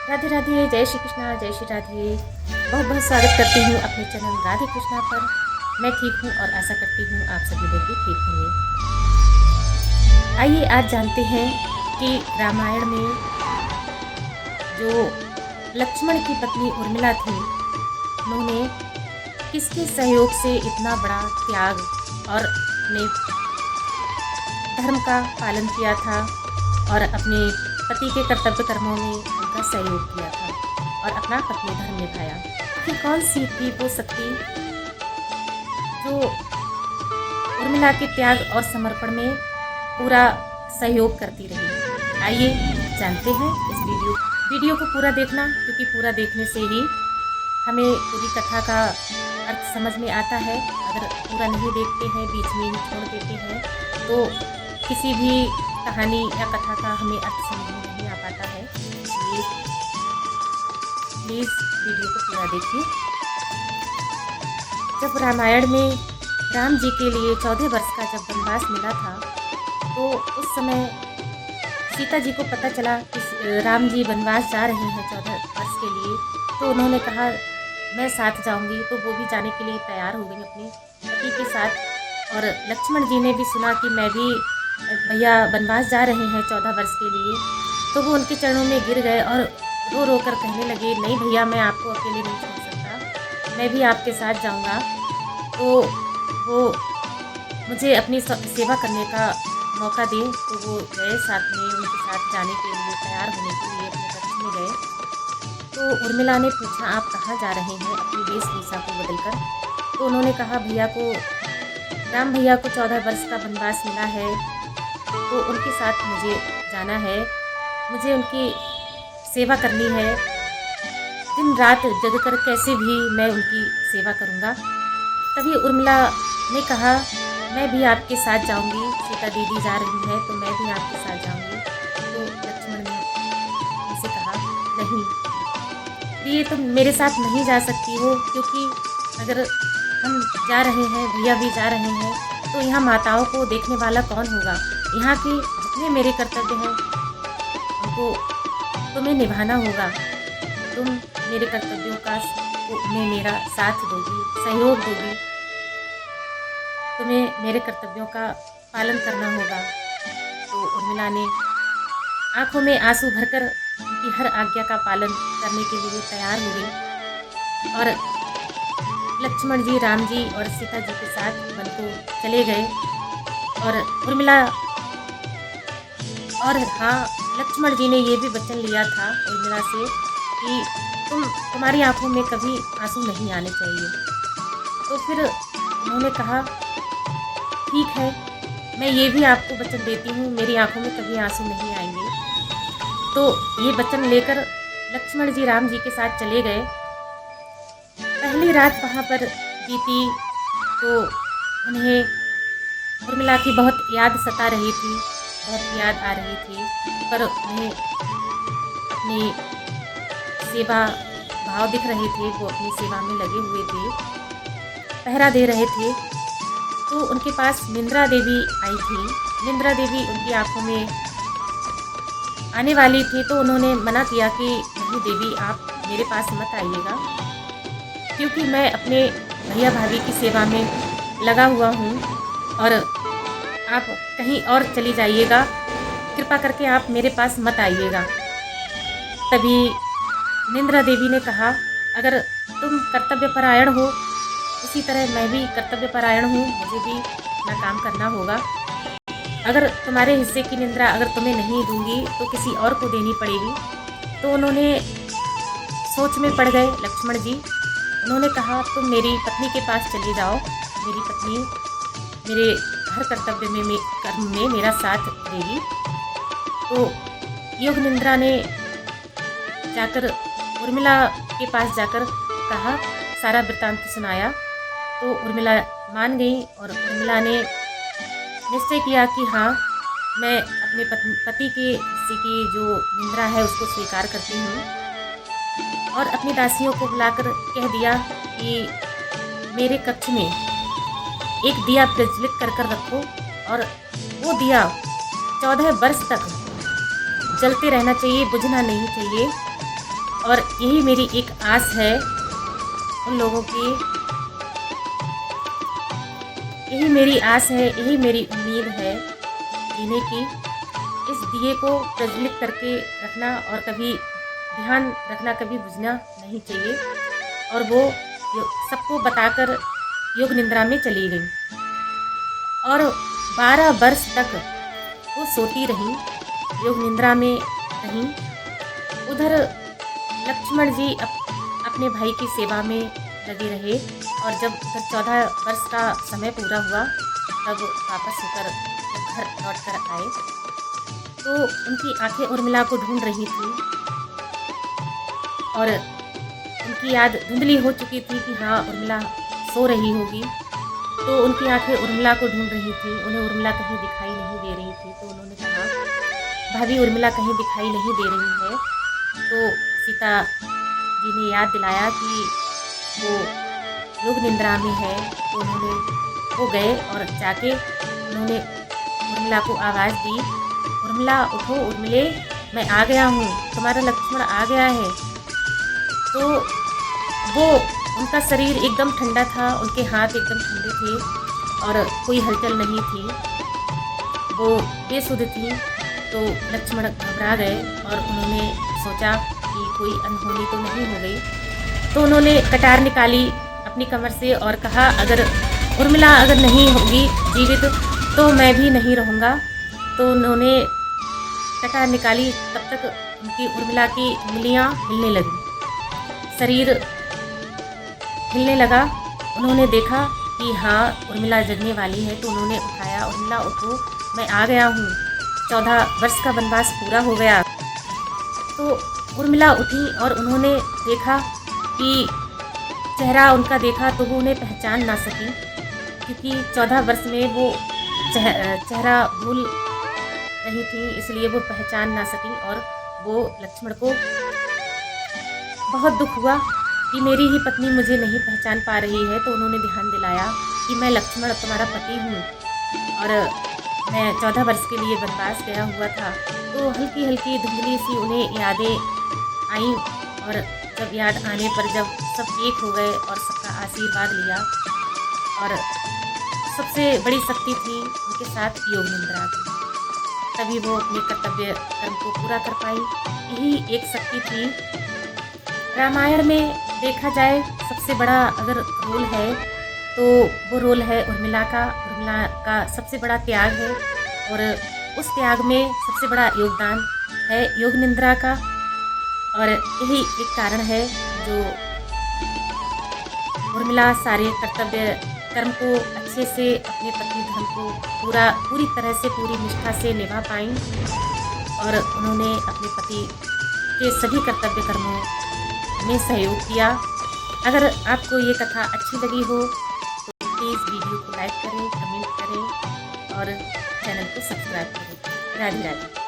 राधे राधे, जय श्री कृष्णा, जय श्री राधे। बहुत बहुत स्वागत करती हूँ अपने चैनल राधे कृष्णा पर। मैं ठीक हूँ और आशा करती हूँ आप सभी लोग भी ठीक होंगे। आइए आज जानते हैं कि रामायण में जो लक्ष्मण की पत्नी उर्मिला थी, उन्होंने किसके सहयोग से इतना बड़ा त्याग और अपने धर्म का पालन किया था और अपने पति के कर्तव्य कर्मों में उनका सहयोग किया था और अपना पत्नी धर्म निभाया। कि कौन सी थी वो शक्ति जो उर्मिला के त्याग और समर्पण में पूरा सहयोग करती रही। आइए जानते हैं इस वीडियो को पूरा देखना, क्योंकि पूरा देखने से ही हमें पूरी कथा का अर्थ समझ में आता है। अगर पूरा नहीं देखते हैं, बीच में ही छोड़ देते हैं, तो किसी भी कहानी या कथा का हमें अर्थ समझ में नहीं आ पाता है। इसलिए प्लीज़ वीडियो को पूरा देखिए। जब रामायण में राम जी के लिए 14 वर्ष का जब वनवास मिला था, तो उस समय सीता जी को पता चला कि राम जी वनवास जा रहे हैं 14 वर्ष के लिए, तो उन्होंने कहा मैं साथ जाऊंगी। तो वो भी जाने के लिए तैयार हो गई अपने पति के साथ। और लक्ष्मण जी ने भी सुना कि मैं भी भैया वनवास जा रहे हैं 14 वर्ष के लिए, तो वो उनके चरणों में गिर गए और रो रो कर कहने लगे, नहीं भैया, मैं आपको अकेले नहीं छोड़ सकता, मैं भी आपके साथ जाऊंगा। तो वो मुझे अपनी सेवा करने का मौका दे। तो वो गए साथ में, उनके साथ जाने के लिए तैयार होने के लिए अपने कक्ष में गए। तो उर्मिला ने पूछा, आप कहाँ जा रहे हैं अपनी वेशभूषा को बदलकर? तो उन्होंने कहा, भैया को, राम भैया को 14 वर्ष का वनवास मिला है, तो उनके साथ मुझे जाना है, मुझे उनकी सेवा करनी है। दिन रात जगकर कैसे भी मैं उनकी सेवा करूँगा। तभी उर्मिला ने कहा, मैं भी आपके साथ जाऊंगी, सीता दीदी जा रही है तो मैं भी आपके साथ जाऊंगी। तो लक्ष्मण ने उनसे कहा, नहीं, ये तुम मेरे साथ नहीं जा सकती हो, क्योंकि अगर हम जा रहे हैं, भैया भी जा रहे हैं, तो यहाँ माताओं को देखने वाला कौन होगा? यहाँ के जितने मेरे कर्तव्य हैं उनको तुम्हें निभाना होगा। तुम मेरे कर्तव्यों का में मेरा साथ दोगी, सहयोग दोगी, तुम्हें मेरे कर्तव्यों का पालन करना होगा। तो उर्मिला ने आंखों में आंसू भरकर उनकी हर आज्ञा का पालन करने के लिए तैयार हो गई। और लक्ष्मण जी, राम जी और सीता जी के साथ वन को चले गए। और उर्मिला और हाँ, लक्ष्मण जी ने ये भी वचन लिया था उर्मिला से कि तुम्हारी आंखों में कभी आंसू नहीं आने चाहिए। तो फिर उन्होंने कहा, ठीक है, मैं ये भी आपको वचन देती हूँ, मेरी आंखों में कभी आंसू नहीं आएंगे। तो ये वचन लेकर लक्ष्मण जी राम जी के साथ चले गए। पहली रात वहाँ पर बीती तो उन्हें उर्मिला की बहुत याद सता रही थी, बहुत याद आ रही थी, पर उन्हें अपनी सेवा भाव दिख रहे थे। वो अपनी सेवा में लगे हुए थे, पहरा दे रहे थे। तो उनके पास निंद्रा देवी आई थी। निंद्रा देवी उनकी आंखों में आने वाली थी, तो उन्होंने मना किया कि नहीं देवी, आप मेरे पास मत आइएगा, क्योंकि मैं अपने भैया भाभी की सेवा में लगा हुआ हूँ और आप कहीं और चली जाइएगा, कृपा करके आप मेरे पास मत आइएगा। तभी निंद्रा देवी ने कहा, अगर तुम कर्तव्यपरायण हो, उसी तरह मैं भी कर्तव्यपरायण हूँ, मुझे भी अपना काम करना होगा। अगर तुम्हारे हिस्से की निंद्रा अगर तुम्हें नहीं दूंगी तो किसी और को देनी पड़ेगी। तो उन्होंने सोच में पड़ गए लक्ष्मण जी। उन्होंने कहा, तुम मेरी पत्नी के पास चले जाओ, मेरी पत्नी मेरे हर कर्तव्य में कर्म में मेरा साथ देगी। तो योग निंद्रा ने जाकर उर्मिला के पास जाकर कहा, सारा वृत्तांत सुनाया। तो उर्मिला मान गई और उर्मिला ने निश्चय किया कि हाँ, मैं अपने पति के हिस्से की जो निंद्रा है उसको स्वीकार करती हूँ। और अपनी दासियों को बुलाकर कह दिया कि मेरे कक्ष में एक दिया प्रज्वलित कर रखो और वो दिया 14 वर्ष तक जलते रहना चाहिए, बुझना नहीं चाहिए। और यही मेरी एक आस है उन लोगों की, यही मेरी आस है, यही मेरी उम्मीद है जीने की। इस दिए को प्रज्वलित करके रखना और कभी ध्यान रखना, कभी बुझना नहीं चाहिए। और वो सबको बताकर योग निद्रा में चली गई और 12 वर्ष तक वो सोती रही, योग निद्रा में रहीं। उधर लक्ष्मण जी अपने भाई की सेवा में लगे रहे और जब उधर 14 वर्ष का समय पूरा हुआ तब वापस होकर जब घर लौट कर आए तो उनकी आंखें उर्मिला को ढूंढ रही थी और उनकी याद धुंधली हो चुकी थी कि हाँ उर्मिला सो रही होगी। तो उनकी आंखें उर्मिला को ढूंढ रही थी, उन्हें उर्मिला कहीं दिखाई नहीं दे रही थी। तो उन्होंने कहा भाभी उर्मिला कहीं दिखाई नहीं दे रही है। तो सीता जी ने याद दिलाया कि वो योग निद्रा में है। तो उन्होंने वो गए और जाके उन्होंने उर्मिला को आवाज़ दी, उर्मिला उठो उर्मिले, मैं आ गया हूँ, तुम्हारा लक्ष्मण आ गया है। तो वो उनका शरीर एकदम ठंडा था, उनके हाथ एकदम ठंडे थे और कोई हलचल नहीं थी, वो बेसुध थी। तो लक्ष्मण घबरा गए और उन्होंने सोचा कि कोई अनहोनी तो नहीं हो गई। तो उन्होंने कटार निकाली अपनी कमर से और कहा अगर उर्मिला अगर नहीं होगी जीवित तो मैं भी नहीं रहूँगा। तो उन्होंने कटार निकाली, तब तक उनकी उर्मिला की उंगलियाँ हिलने लगी, शरीर हिलने लगा। उन्होंने देखा कि हाँ उर्मिला जगने वाली है। तो उन्होंने उठाया, उर्मिला उठो, मैं आ गया हूँ, 14 वर्ष का वनवास पूरा हो गया। तो उर्मिला उठी और उन्होंने देखा कि चेहरा उनका देखा तो वो उन्हें पहचान ना सकी, क्योंकि 14 वर्ष में वो चेहरा भूल रही थी, इसलिए वो पहचान ना सकी। और वो लक्ष्मण को बहुत दुख हुआ कि मेरी ही पत्नी मुझे नहीं पहचान पा रही है। तो उन्होंने ध्यान दिलाया कि मैं लक्ष्मण तुम्हारा पति हूँ और मैं 14 वर्ष के लिए वनवास गया हुआ था। तो हल्की हल्की धुंधली सी उन्हें यादें आईं और जब याद आने पर जब सब एक हो गए और सबका आशीर्वाद लिया और सबसे बड़ी शक्ति थी उनके साथ योग निद्रा की, तभी वो अपने कर्तव्य कर्म को पूरा कर पाई। यही एक शक्ति थी। रामायण में देखा जाए सबसे बड़ा अगर रोल है तो वो रोल है उर्मिला का। उर्मिला का सबसे बड़ा त्याग है और उस त्याग में सबसे बड़ा योगदान है योग निद्रा का। और यही एक कारण है जो उर्मिला सारे कर्तव्य कर्म को अच्छे से अपने पति धर्म को पूरी तरह से पूरी निष्ठा से निभा पाई और उन्होंने अपने पति के सभी कर्तव्य कर्मों में सहयोग किया। अगर आपको ये कथा अच्छी लगी हो तो प्लीज़ वीडियो को लाइक करें, कमेंट करें और चैनल को सब्सक्राइब करें। राधे राधे।